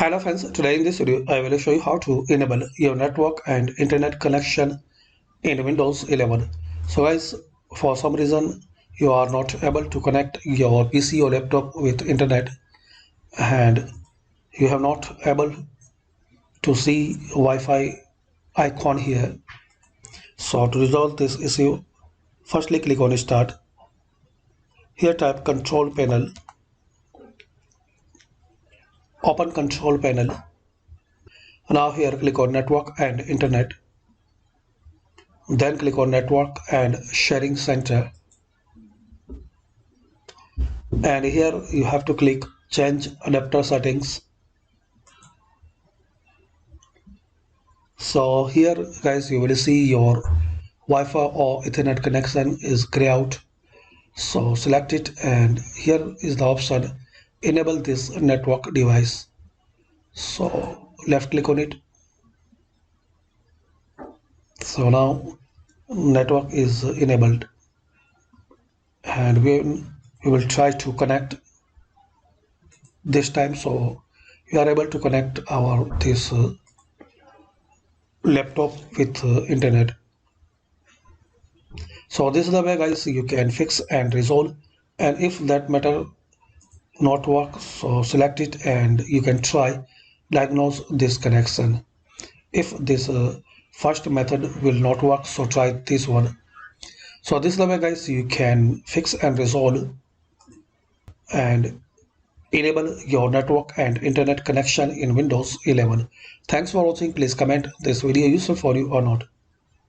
Hello friends, today in this video I will show you how to enable your network and internet connection in Windows 11. So guys, for some reason you are not able to connect your PC or laptop with internet and you have not able to see Wi-Fi icon here. So to resolve this issue, firstly click on Start. Here type Control Panel, open Control Panel. Now here click on Network and Internet. Then click on Network and Sharing Center. And here you have to click Change Adapter Settings. So here guys, you will see your Wi-Fi or Ethernet connection is gray out. So select it and here is the option enable this network device. So left click on it. So now network is enabled and we will try to connect this time. So we are able to connect our this laptop with internet. So this is the way guys you can fix and resolve, and if that matter not work, so select it and you can try diagnose this connection. If this first method will not work, so try this one. So this is the way guys you can fix and resolve and enable your network and internet connection in Windows 11. Thanks for watching. Please comment this video useful for you or not.